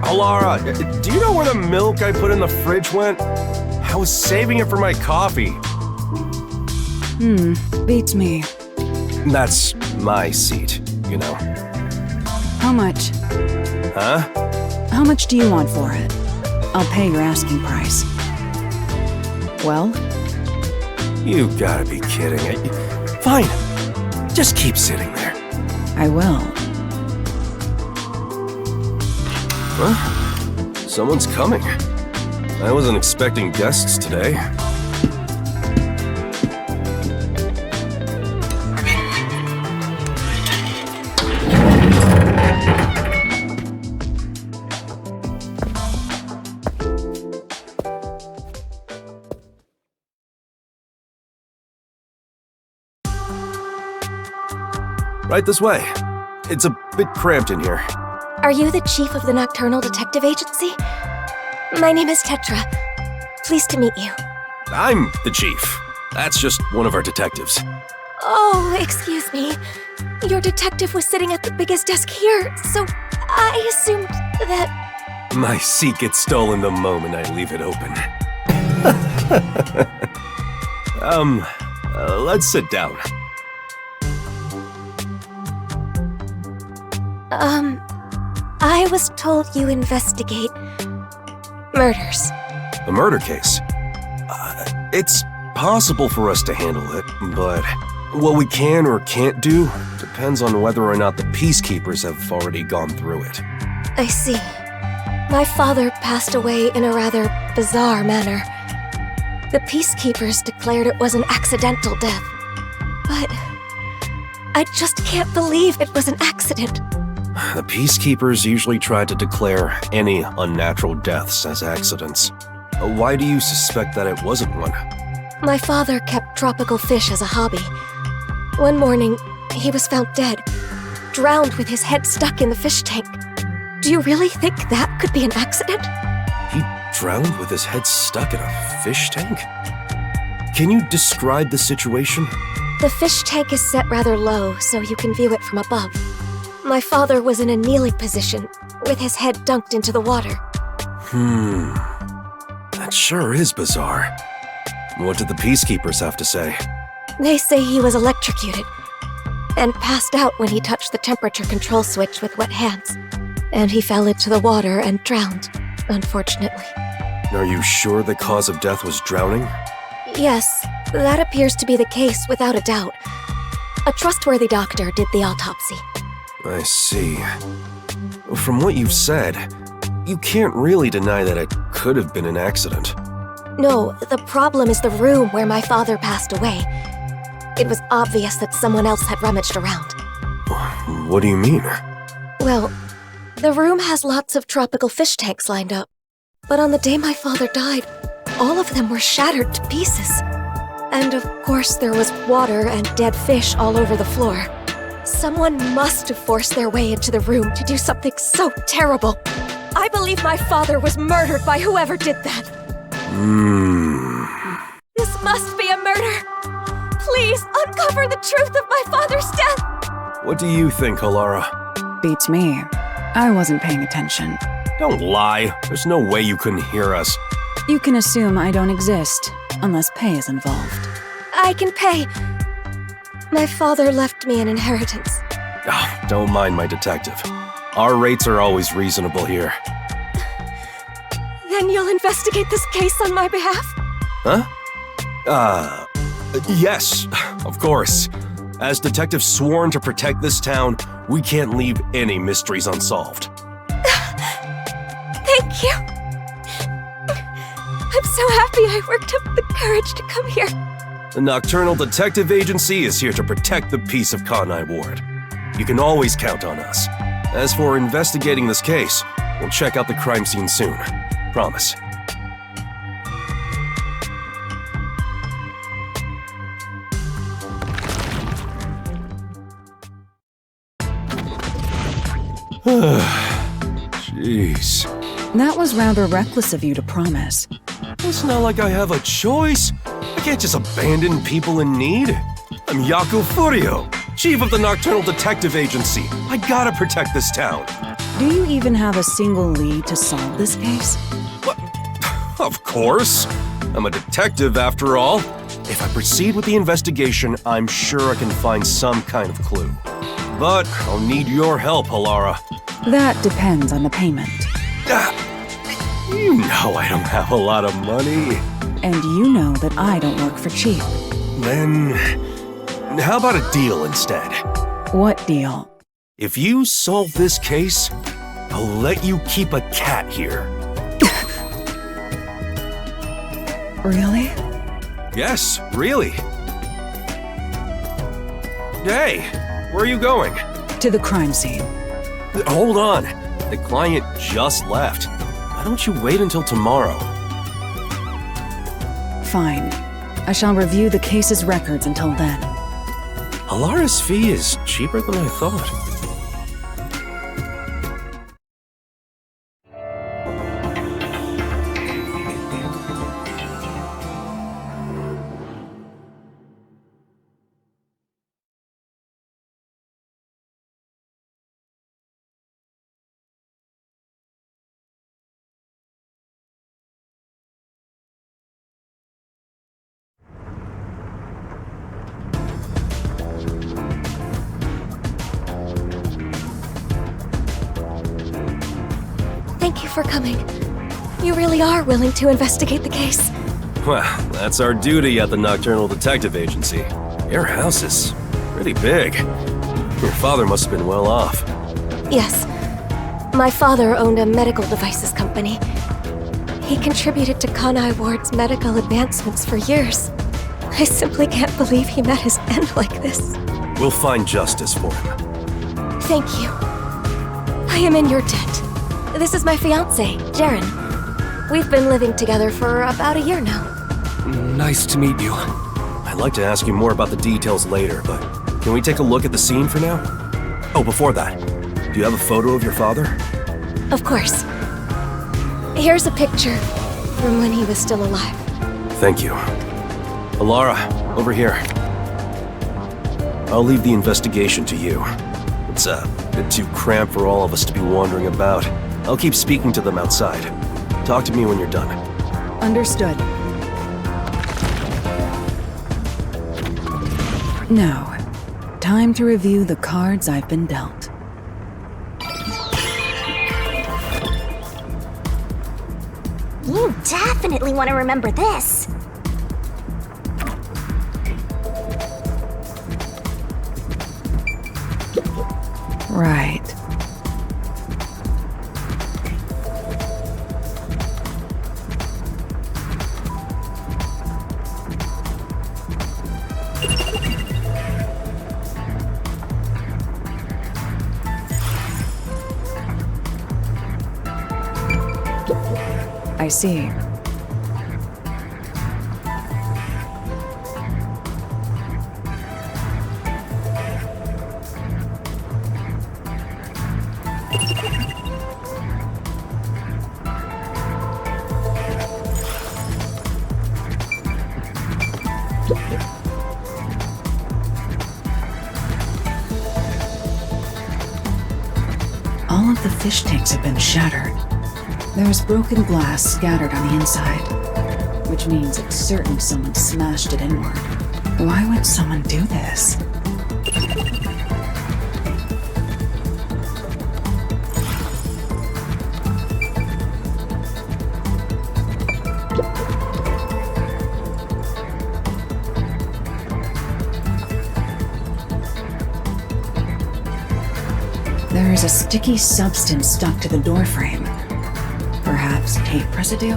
Halara, do you know where the milk I put in the fridge went? I was saving it for my coffee. Beats me. That's my seat, you know. How much? Huh? How much do you want for it? I'll pay your asking price. Well? You gotta be kidding. Fine. Just keep sitting there. I will. Huh? Someone's coming. I wasn't expecting guests today. Right this way. It's a bit cramped in here. Are you the chief of the Nocturnal Detective Agency? My name is Tetra. Pleased to meet you. I'm the chief. That's just one of our detectives. Oh, excuse me. Your detective was sitting at the biggest desk here, so I assumed that... My seat gets stolen the moment I leave it open. Let's sit down. I was told you investigate murders. A murder case? It's possible for us to handle it, but what we can or can't do depends on whether or not the peacekeepers have already gone through it. I see. My father passed away in a rather bizarre manner. The peacekeepers declared it was an accidental death. But I just can't believe it was an accident. The peacekeepers usually try to declare any unnatural deaths as accidents. Why do you suspect that it wasn't one? My father kept tropical fish as a hobby. One morning, he was found dead, drowned with his head stuck in the fish tank. Do you really think that could be an accident? He drowned with his head stuck in a fish tank? Can you describe the situation? The fish tank is set rather low, so you can view it from above. My father was in a kneeling position, with his head dunked into the water. That sure is bizarre. What did the peacekeepers have to say? They say he was electrocuted, and passed out when he touched the temperature control switch with wet hands. And he fell into the water and drowned, unfortunately. Are you sure the cause of death was drowning? Yes, that appears to be the case without a doubt. A trustworthy doctor did the autopsy. I see. From what you've said, you can't really deny that it could have been an accident. No, the problem is the room where my father passed away. It was obvious that someone else had rummaged around. What do you mean? Well, the room has lots of tropical fish tanks lined up. But on the day my father died, all of them were shattered to pieces. And of course there was water and dead fish all over the floor. Someone must have forced their way into the room to do something so terrible. I believe my father was murdered by whoever did that. This must be a murder. Please uncover the truth of my father's death. What do you think, Halara? Beats me. I wasn't paying attention. Don't lie. There's no way you couldn't hear us. You can assume I don't exist, unless pay is involved. I can pay. My father left me an inheritance. Oh, don't mind my detective. Our rates are always reasonable here. Then you'll investigate this case on my behalf? Huh? Yes, of course. As detectives sworn to protect this town, we can't leave any mysteries unsolved. Thank you. I'm so happy I worked up the courage to come here. The Nocturnal Detective Agency is here to protect the peace of Kanai Ward. You can always count on us. As for investigating this case, we'll check out the crime scene soon. Promise. Jeez. That was rather reckless of you to promise. It's not like I have a choice. I can't just abandon people in need. I'm Yaku Furio, chief of the Nocturnal Detective Agency. I gotta protect this town. Do you even have a single lead to solve this case? What? Of course. I'm a detective after all. If I proceed with the investigation, I'm sure I can find some kind of clue. But I'll need your help, Halara. That depends on the payment. You know I don't have a lot of money. And you know that I don't work for cheap. Then, how about a deal instead? What deal? If you solve this case, I'll let you keep a cat here. Really? Yes, really. Hey, where are you going? To the crime scene. Hold on. The client just left. Why don't you wait until tomorrow? Fine. I shall review the case's records until then. Halara's fee is cheaper than I thought. Thank you for coming. You really are willing to investigate the case. Well, that's our duty at the Nocturnal Detective Agency. Your house is pretty big. Your father must have been well off. Yes. My father owned a medical devices company. He contributed to Kanai Ward's medical advancements for years. I simply can't believe he met his end like this. We'll find justice for him. Thank you. I am in your debt. This is my fiancé, Jaren. We've been living together for about a year now. Nice to meet you. I'd like to ask you more about the details later, but can we take a look at the scene for now? Oh, before that, do you have a photo of your father? Of course. Here's a picture from when he was still alive. Thank you. Halara, over here. I'll leave the investigation to you. It's a bit too cramped for all of us to be wandering about. I'll keep speaking to them outside. Talk to me when you're done. Understood. Now, time to review the cards I've been dealt. You definitely want to remember this. Right. I see. All of the fish tanks have been shattered. There's broken glass scattered on the inside, which means it's certain someone smashed it inward. Why would someone do this? There is a sticky substance stuck to the doorframe. Perhaps tape residue?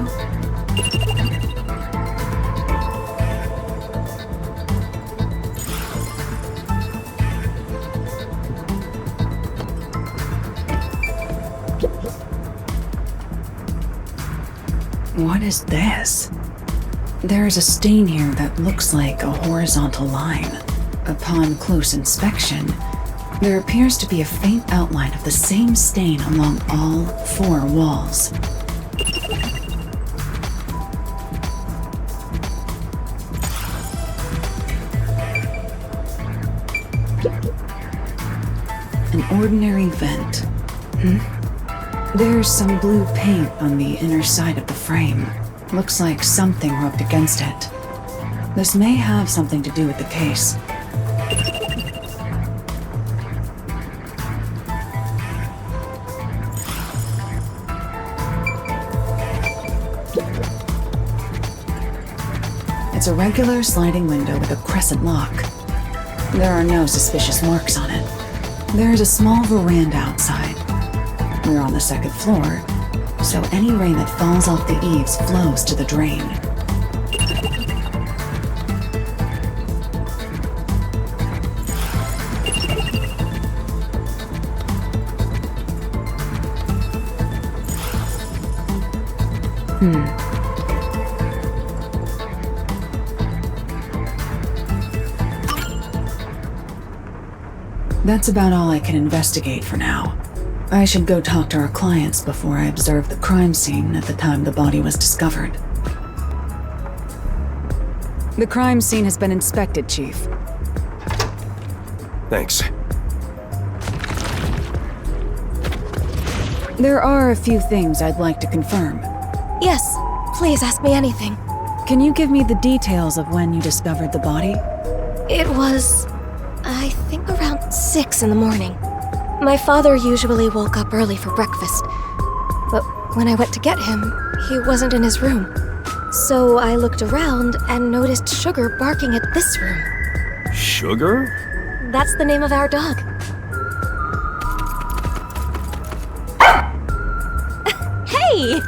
What is this? There is a stain here that looks like a horizontal line. Upon close inspection, there appears to be a faint outline of the same stain along all 4 walls. An ordinary vent. There's some blue paint on the inner side of the frame. Looks like something rubbed against it. This may have something to do with the case. It's a regular sliding window with a crescent lock. There are no suspicious marks on it. There's a small veranda outside. We're on the second floor, so any rain that falls off the eaves flows to the drain. That's about all I can investigate for now. I should go talk to our clients before I observe the crime scene at the time the body was discovered. The crime scene has been inspected, Chief. Thanks. There are a few things I'd like to confirm. Yes, please ask me anything. Can you give me the details of when you discovered the body? It was, I think, around 6 in the morning. My father usually woke up early for breakfast, but when I went to get him, he wasn't in his room. So I looked around and noticed Sugar barking at this room. Sugar? That's the name of our dog. Hey!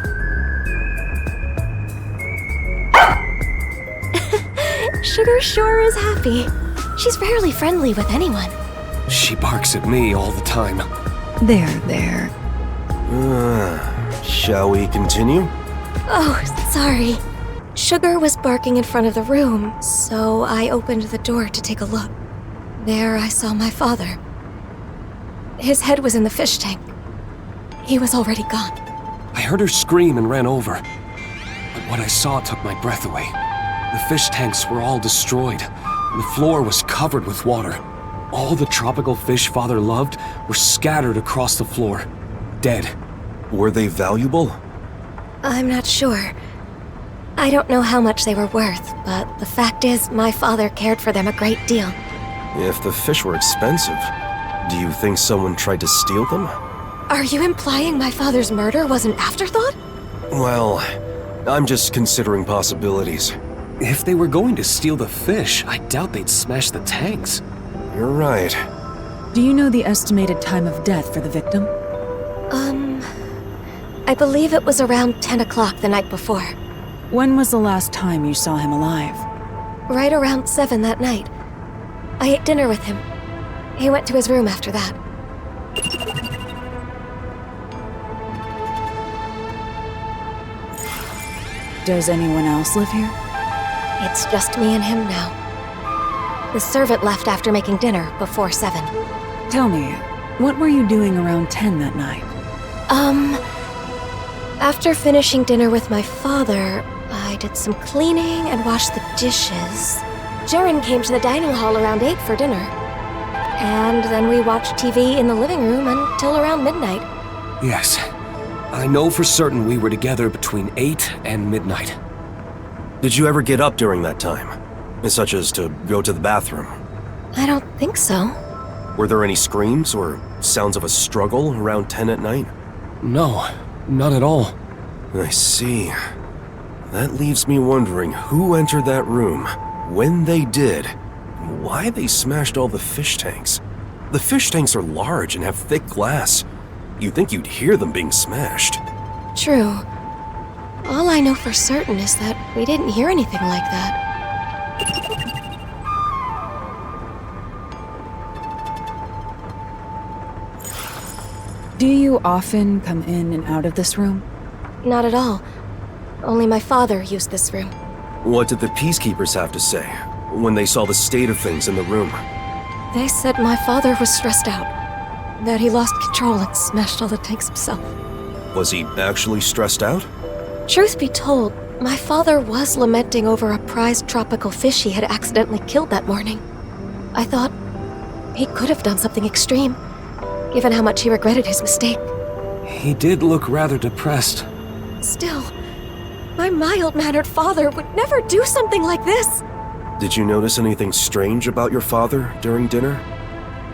Sugar sure is happy. She's rarely friendly with anyone. She barks at me all the time. There. Shall we continue? Oh, sorry. Sugar was barking in front of the room, so I opened the door to take a look. There I saw my father. His head was in the fish tank. He was already gone. I heard her scream and ran over. But what I saw took my breath away. The fish tanks were all destroyed. The floor was covered with water. All the tropical fish Father loved were scattered across the floor, dead. Were they valuable? I'm not sure. I don't know how much they were worth, but the fact is my father cared for them a great deal. If the fish were expensive, do you think someone tried to steal them? Are you implying my father's murder was an afterthought? Well, I'm just considering possibilities. If they were going to steal the fish, I doubt they'd smash the tanks. You're right. Do you know the estimated time of death for the victim? I believe it was around 10 o'clock the night before. When was the last time you saw him alive? Right around 7 that night. I ate dinner with him. He went to his room after that. Does anyone else live here? It's just me and him now. The servant left after making dinner before 7. Tell me, what were you doing around 10 that night? After finishing dinner with my father, I did some cleaning and washed the dishes. Jaren came to the dining hall around 8 for dinner. And then we watched TV in the living room until around midnight. Yes. I know for certain we were together between 8 and midnight. Did you ever get up during that time? Such as to go to the bathroom? I don't think so. Were there any screams or sounds of a struggle around 10 at night? No, not at all. I see. That leaves me wondering who entered that room, when they did, and why they smashed all the fish tanks. The fish tanks are large and have thick glass. You'd think you'd hear them being smashed. True. All I know for certain is that we didn't hear anything like that. Do you often come in and out of this room? Not at all. Only my father used this room. What did the peacekeepers have to say when they saw the state of things in the room? They said my father was stressed out. That he lost control and smashed all the tanks himself. Was he actually stressed out? Truth be told, my father was lamenting over a prized tropical fish he had accidentally killed that morning. I thought he could have done something extreme, given how much he regretted his mistake. He did look rather depressed. Still, my mild-mannered father would never do something like this. Did you notice anything strange about your father during dinner?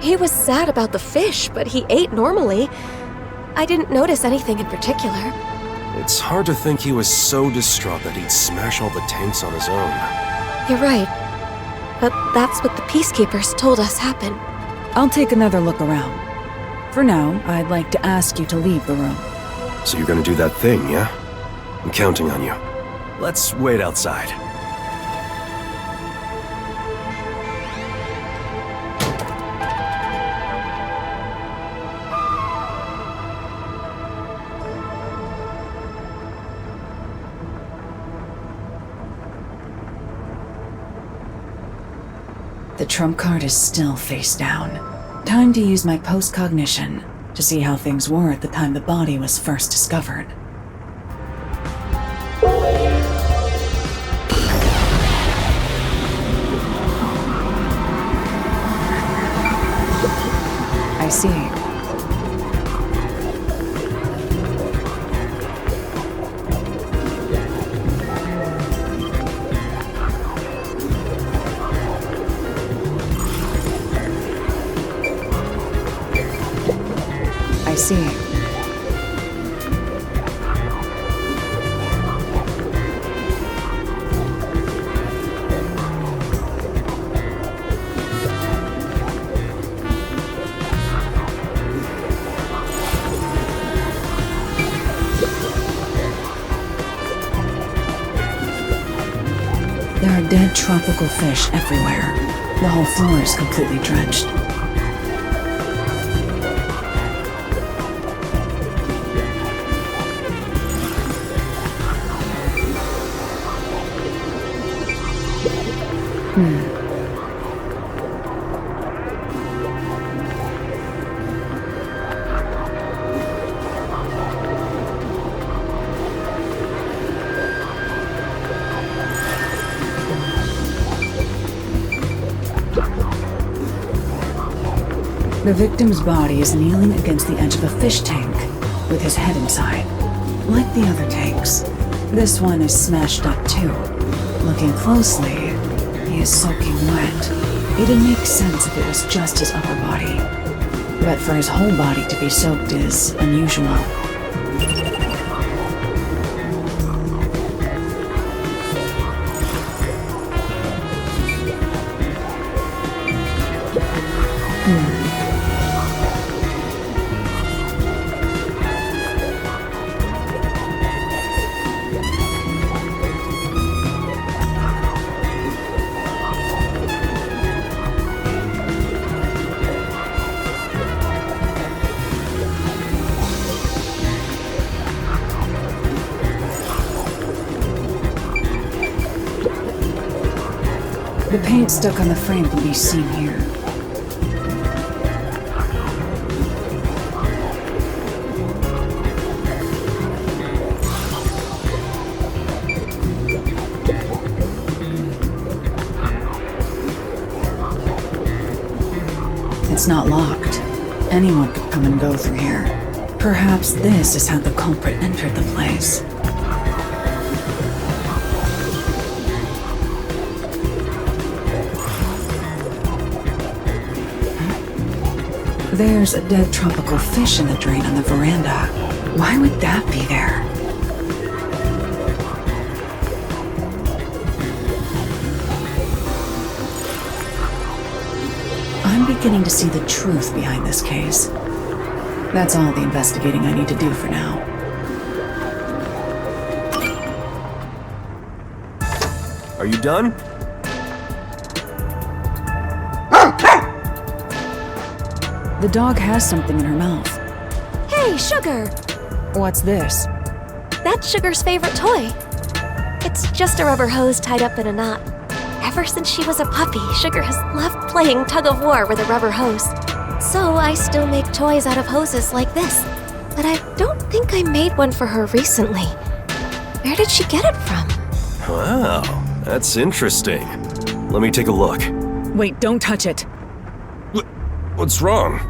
He was sad about the fish, but he ate normally. I didn't notice anything in particular. It's hard to think he was so distraught that he'd smash all the tanks on his own. You're right. But that's what the peacekeepers told us happened. I'll take another look around. For now, I'd like to ask you to leave the room. So you're gonna do that thing, yeah? I'm counting on you. Let's wait outside. The trump card is still face down. Time to use my post-cognition to see how things were at the time the body was first discovered. I see. I see. There are dead tropical fish everywhere. The whole floor is completely drenched. The victim's body is kneeling against the edge of a fish tank, with his head inside. Like the other tanks, this one is smashed up too. Looking closely, he is soaking wet. It'd make sense if it was just his upper body. But for his whole body to be soaked is unusual. The paint stuck on the frame can be seen here. It's not locked. Anyone could come and go through here. Perhaps this is how the culprit entered the place. There's a dead tropical fish in the drain on the veranda. Why would that be there? I'm beginning to see the truth behind this case. That's all the investigating I need to do for now. Are you done? The dog has something in her mouth. Hey, Sugar! What's this? That's Sugar's favorite toy. It's just a rubber hose tied up in a knot. Ever since she was a puppy, Sugar has loved playing tug-of-war with a rubber hose. So I still make toys out of hoses like this. But I don't think I made one for her recently. Where did she get it from? Wow, that's interesting. Let me take a look. Wait, don't touch it. What's wrong?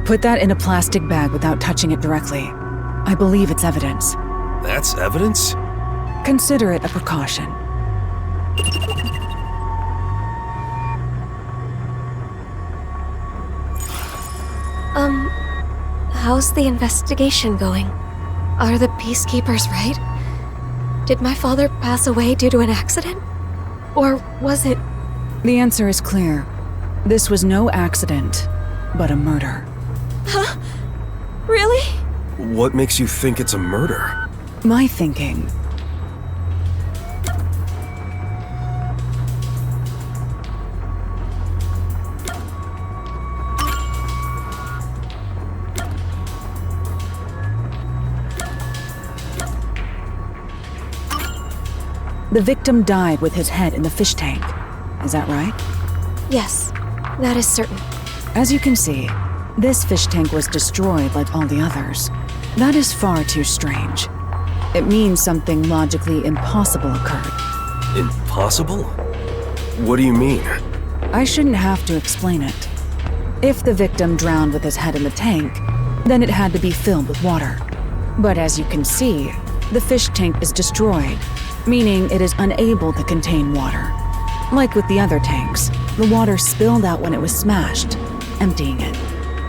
Put that in a plastic bag without touching it directly. I believe it's evidence. That's evidence? Consider it a precaution. How's the investigation going? Are the peacekeepers right? Did my father pass away due to an accident? Or was it... The answer is clear. This was no accident, but a murder. Huh? Really? What makes you think it's a murder? My thinking. The victim died with his head in the fish tank. Is that right? Yes, that is certain. As you can see, this fish tank was destroyed like all the others. That is far too strange. It means something logically impossible occurred. Impossible? What do you mean? I shouldn't have to explain it. If the victim drowned with his head in the tank, then it had to be filled with water. But as you can see, the fish tank is destroyed, meaning it is unable to contain water. Like with the other tanks, the water spilled out when it was smashed, emptying it.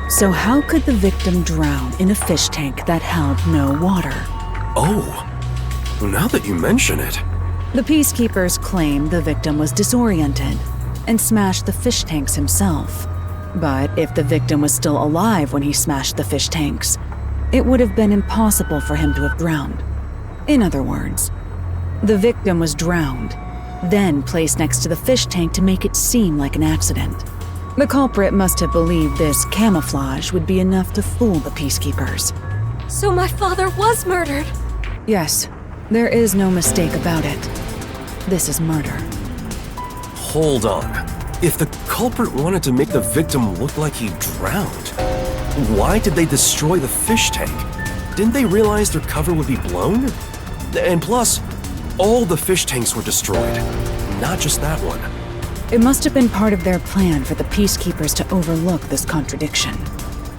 So how could the victim drown in a fish tank that held no water? Oh, now that you mention it. The peacekeepers claim the victim was disoriented and smashed the fish tanks himself. But if the victim was still alive when he smashed the fish tanks, it would have been impossible for him to have drowned. In other words, the victim was drowned, then placed next to the fish tank to make it seem like an accident. The culprit must have believed this camouflage would be enough to fool the peacekeepers. So my father was murdered? Yes, there is no mistake about it. This is murder. Hold on. If the culprit wanted to make the victim look like he drowned, why did they destroy the fish tank? Didn't they realize their cover would be blown? And plus, all the fish tanks were destroyed, not just that one. It must have been part of their plan for the peacekeepers to overlook this contradiction.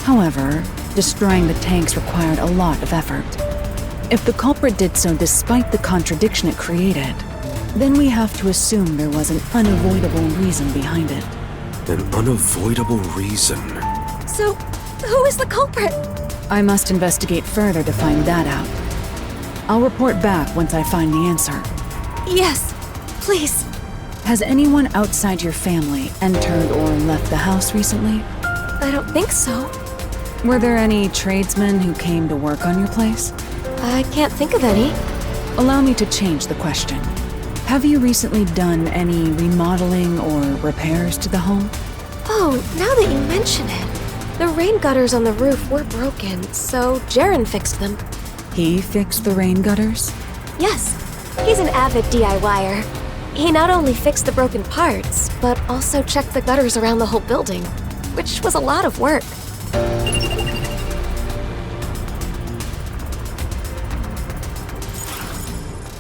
However, destroying the tanks required a lot of effort. If the culprit did so despite the contradiction it created, then we have to assume there was an unavoidable reason behind it. An unavoidable reason. So, who is the culprit? I must investigate further to find that out. I'll report back once I find the answer. Yes, please. Has anyone outside your family entered or left the house recently? I don't think so. Were there any tradesmen who came to work on your place? I can't think of any. Allow me to change the question. Have you recently done any remodeling or repairs to the home? Oh, now that you mention it, the rain gutters on the roof were broken, so Jaren fixed them. He fixed the rain gutters? Yes, he's an avid DIYer. He not only fixed the broken parts, but also checked the gutters around the whole building, which was a lot of work.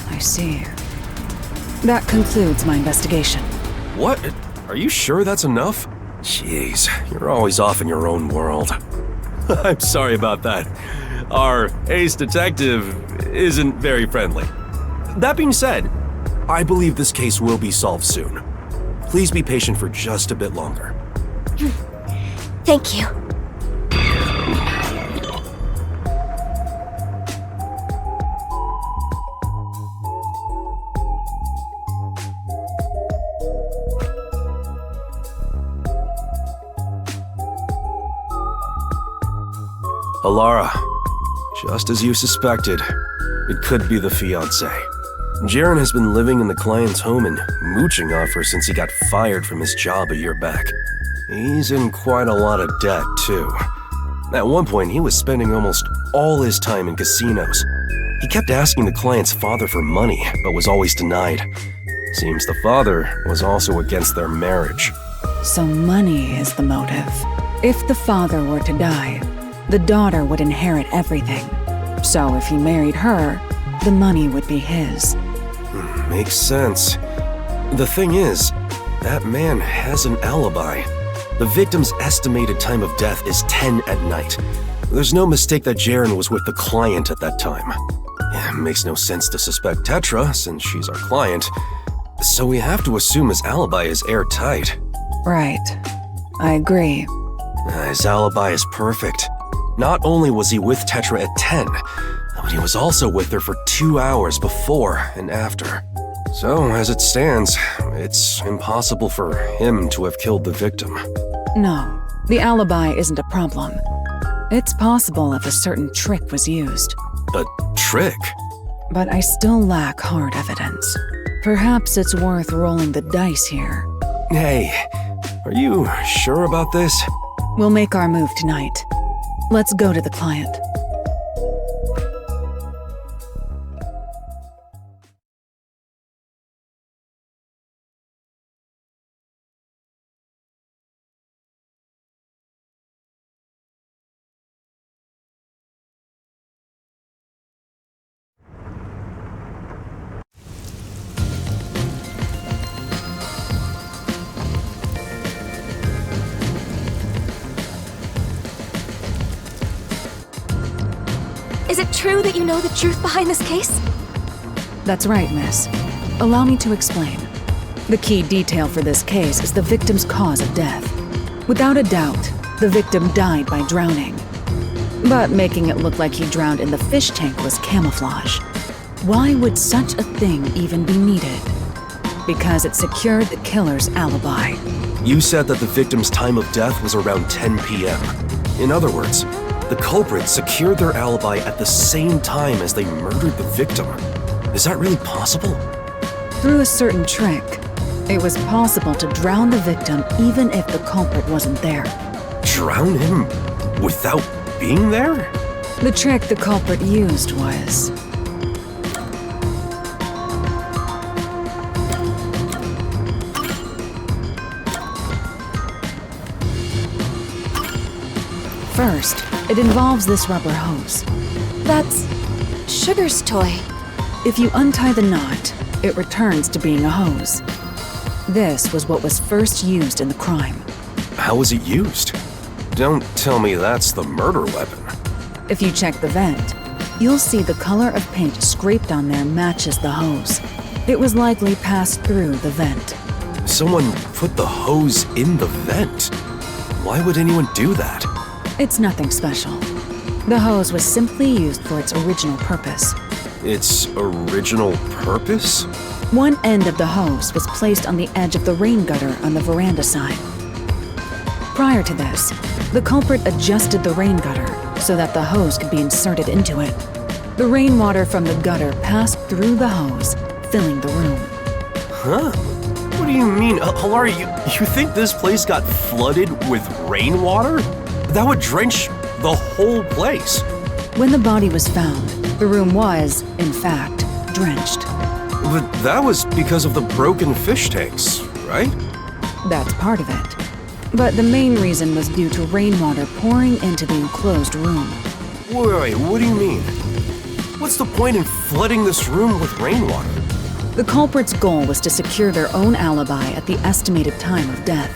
I see. That concludes my investigation. What? Are you sure that's enough? Jeez, you're always off in your own world. I'm sorry about that. Our ace detective isn't very friendly. That being said, I believe this case will be solved soon. Please be patient for just a bit longer. Thank you. Halara, just as you suspected, it could be the fiancé. Jaren has been living in the client's home and mooching off her since he got fired from his job a year back. He's in quite a lot of debt, too. At one point, he was spending almost all his time in casinos. He kept asking the client's father for money, but was always denied. Seems the father was also against their marriage. So money is the motive. If the father were to die, the daughter would inherit everything. So if he married her, the money would be his. Makes sense. The thing is, that man has an alibi. The victim's estimated time of death is 10 at night. There's no mistake that Jaren was with the client at that time. It makes no sense to suspect Tetra, since she's our client, so we have to assume his alibi is airtight. Right. I agree. His alibi is perfect. Not only was he with Tetra at 10, but he was also with her for 2 hours before and after. So, as it stands, it's impossible for him to have killed the victim. No, the alibi isn't a problem. It's possible if a certain trick was used. A trick? But I still lack hard evidence. Perhaps it's worth rolling the dice here. Hey, are you sure about this? We'll make our move tonight. Let's go to the client. Is it true that you know the truth behind this case? That's right, miss. Allow me to explain. The key detail for this case is the victim's cause of death. Without a doubt, the victim died by drowning. But making it look like he drowned in the fish tank was camouflage. Why would such a thing even be needed? Because it secured the killer's alibi. You said that the victim's time of death was around 10 p.m. In other words, the culprit secured their alibi at the same time as they murdered the victim. Is that really possible? Through a certain trick, it was possible to drown the victim even if the culprit wasn't there. Drown him without being there? The trick the culprit used was... First, it involves this rubber hose. That's Sugar's toy. If you untie the knot, it returns to being a hose. This was what was first used in the crime. How was it used? Don't tell me that's the murder weapon. If you check the vent, you'll see the color of paint scraped on there matches the hose. It was likely passed through the vent. Someone put the hose in the vent. Why would anyone do that? It's nothing special. The hose was simply used for its original purpose. Its original purpose? One end of the hose was placed on the edge of the rain gutter on the veranda side. Prior to this, the culprit adjusted the rain gutter so that the hose could be inserted into it. The rainwater from the gutter passed through the hose, filling the room. Huh? What do you mean? Halara, you think this place got flooded with rainwater? That would drench the whole place. When the body was found, the room was, in fact, drenched. But that was because of the broken fish tanks, right? That's part of it. But the main reason was due to rainwater pouring into the enclosed room. Wait, what do you mean? What's the point in flooding this room with rainwater? The culprit's goal was to secure their own alibi at the estimated time of death.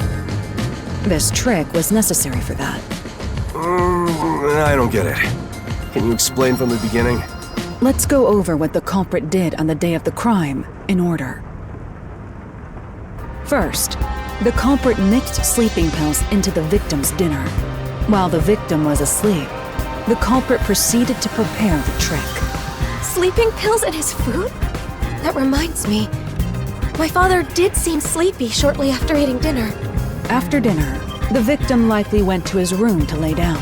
This trick was necessary for that. I don't get it. Can you explain from the beginning? Let's go over what the culprit did on the day of the crime in order. First, the culprit mixed sleeping pills into the victim's dinner. While the victim was asleep, the culprit proceeded to prepare the trick. Sleeping pills in his food? That reminds me. My father did seem sleepy shortly after eating dinner. After dinner, the victim likely went to his room to lay down.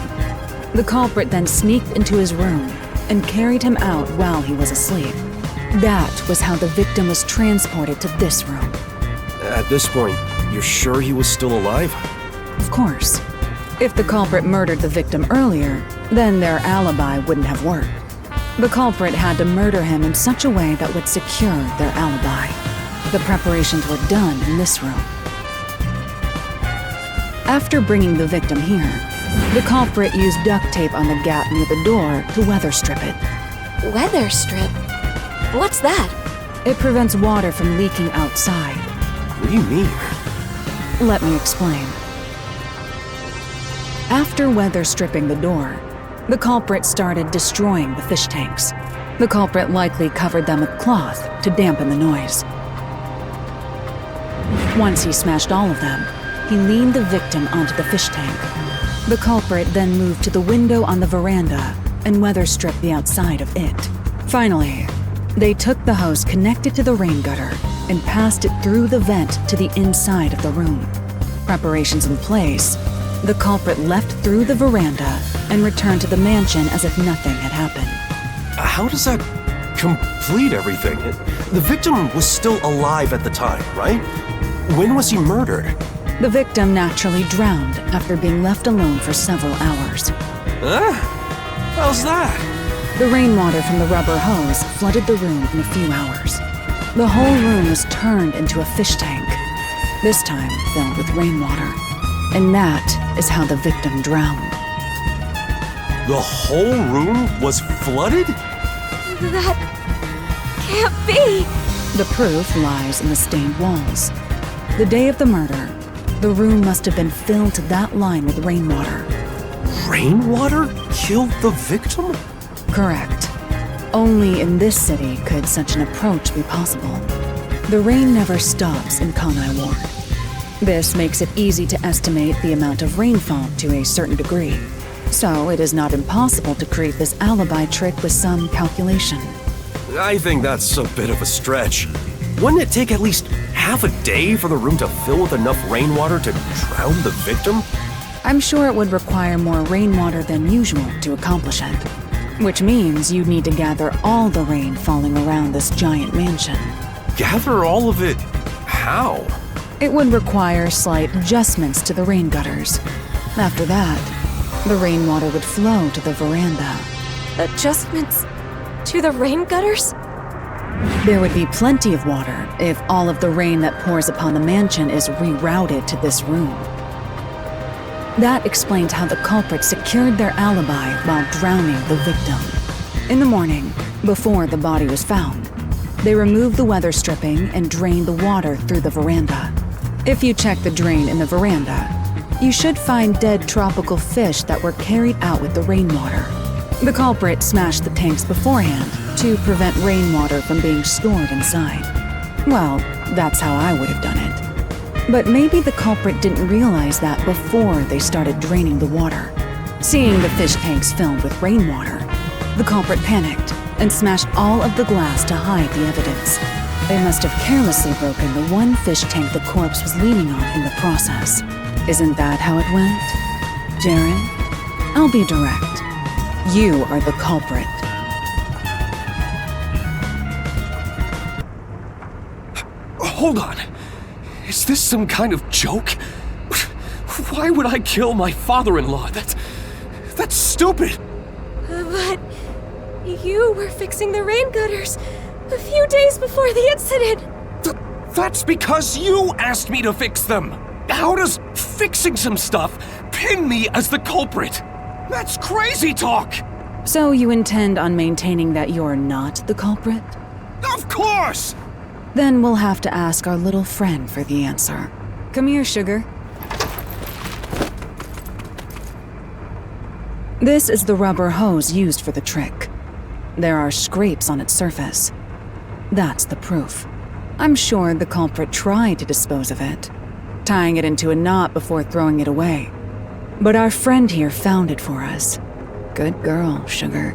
The culprit then sneaked into his room and carried him out while he was asleep. That was how the victim was transported to this room. At this point, you're sure he was still alive? Of course. If the culprit murdered the victim earlier, then their alibi wouldn't have worked. The culprit had to murder him in such a way that would secure their alibi. The preparations were done in this room. After bringing the victim here, the culprit used duct tape on the gap near the door to weather strip it. Weather strip? What's that? It prevents water from leaking outside. What do you mean? Let me explain. After weather stripping the door, The culprit started destroying the fish tanks. The culprit likely covered them with cloth to dampen the noise. Once he smashed all of them, he leaned the victim onto the fish tank. The culprit then moved to the window on the veranda and weather stripped the outside of it. Finally, they took the hose connected to the rain gutter and passed it through the vent to the inside of the room. Preparations in place, the culprit left through the veranda and returned to the mansion as if nothing had happened. How does that complete everything? The victim was still alive at the time, right? When was he murdered? The victim naturally drowned after being left alone for several hours. Huh? How's that? The rainwater from the rubber hose flooded the room in a few hours. The whole room was turned into a fish tank, this time filled with rainwater. And that is how the victim drowned. The whole room was flooded? That can't be. The proof lies in the stained walls. The day of the murder, the room must have been filled to that line with rainwater. Rainwater killed the victim? Correct. Only in this city could such an approach be possible. The rain never stops in Kanai Ward. This makes it easy to estimate the amount of rainfall to a certain degree. So it is not impossible to create this alibi trick with some calculation. I think that's a bit of a stretch. Wouldn't it take at least half a day for the room to fill with enough rainwater to drown the victim? I'm sure it would require more rainwater than usual to accomplish it. Which means you'd need to gather all the rain falling around this giant mansion. Gather all of it? How? It would require slight adjustments to the rain gutters. After that, the rainwater would flow to the veranda. Adjustments to the rain gutters? There would be plenty of water if all of the rain that pours upon the mansion is rerouted to this room. That explains how the culprit secured their alibi while drowning the victim. In the morning, before the body was found, they removed the weather stripping and drained the water through the veranda. If you check the drain in the veranda, you should find dead tropical fish that were carried out with the rainwater. The culprit smashed the tanks beforehand to prevent rainwater from being stored inside. Well, that's how I would have done it. But maybe the culprit didn't realize that before they started draining the water. Seeing the fish tanks filled with rainwater, the culprit panicked and smashed all of the glass to hide the evidence. They must have carelessly broken the one fish tank the corpse was leaning on in the process. Isn't that how it went? Jaren, I'll be direct. You are the culprit. Hold on. Is this some kind of joke? Why would I kill my father-in-law? That's stupid. But you were fixing the rain gutters a few days before the incident. That's because you asked me to fix them. How does fixing some stuff pin me as the culprit? That's crazy talk. So you intend on maintaining that you're not the culprit? Of course! Then we'll have to ask our little friend for the answer. Come here, sugar. This is the rubber hose used for the trick. There are scrapes on its surface. That's the proof. I'm sure the culprit tried to dispose of it, tying it into a knot before throwing it away. But our friend here found it for us. Good girl, sugar.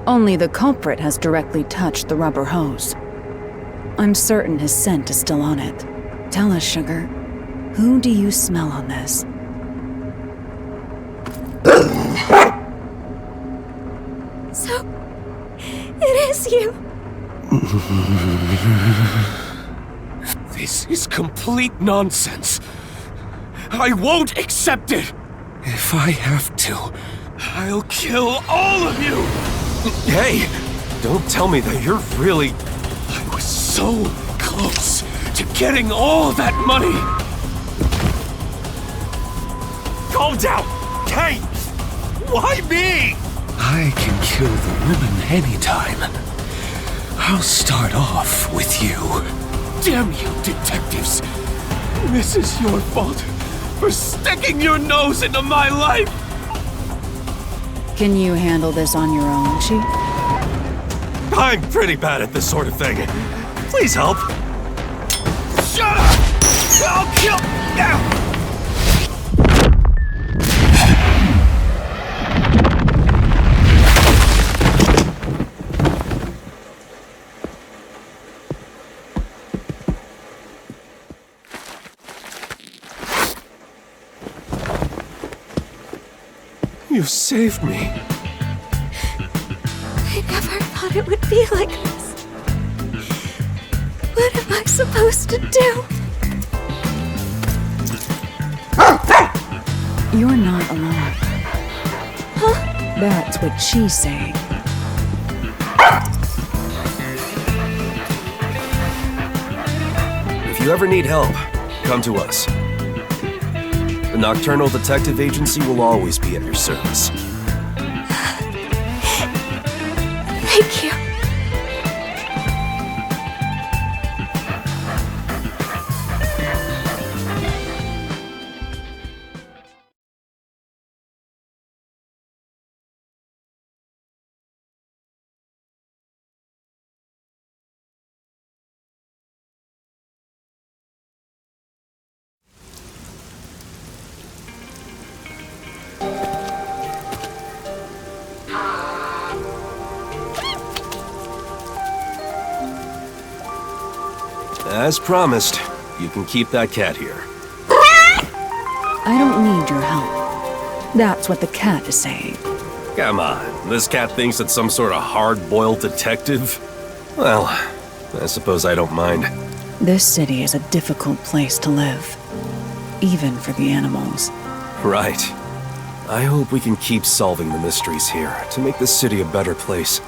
Only the culprit has directly touched the rubber hose. I'm certain his scent is still on it. Tell us, sugar, who do you smell on this? So, it is you. This is complete nonsense. I won't accept it. If I have to, I'll kill all of you. Hey, don't tell me that you're really... I was so close to getting all that money. Calm down! Hey! Why me? I can kill the woman anytime. I'll start off with you. Damn you, detectives! This is your fault for sticking your nose into my life! Can you handle this on your own, Chief? I'm pretty bad at this sort of thing. Please help. Shut up! I'll kill... Ow! You saved me. I never thought it would be like this. What am I supposed to do? You're not alone. Huh? That's what she's saying. If you ever need help, come to us. The Nocturnal Detective Agency will always be at your service. Thank you. As promised, you can keep that cat here. I don't need your help. That's what the cat is saying. Come on, this cat thinks it's some sort of hard-boiled detective? Well, I suppose I don't mind. This city is a difficult place to live, even for the animals. Right. I hope we can keep solving the mysteries here to make this city a better place.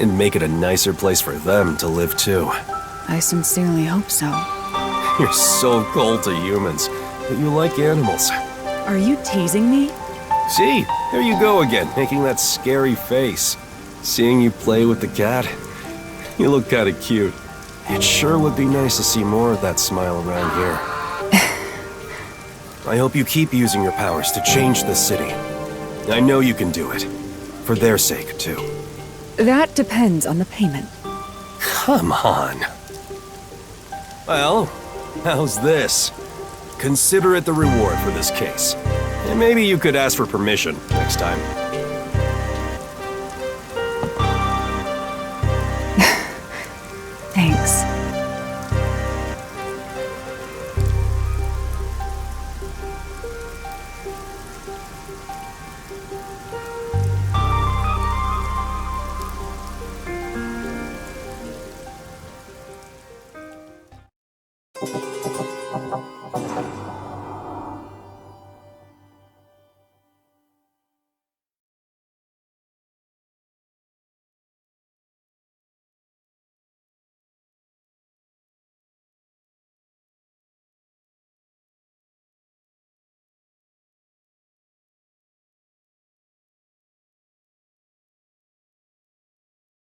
And make it a nicer place for them to live too. I sincerely hope so. You're so cold to humans, but you like animals. Are you teasing me? See, there you go again, making that scary face. Seeing you play with the cat, you look kinda cute. It sure would be nice to see more of that smile around here. I hope you keep using your powers to change this city. I know you can do it. For their sake, too. That depends on the payment. Come on. Well, how's this? Consider it the reward for this case. And maybe you could ask for permission next time. Thanks.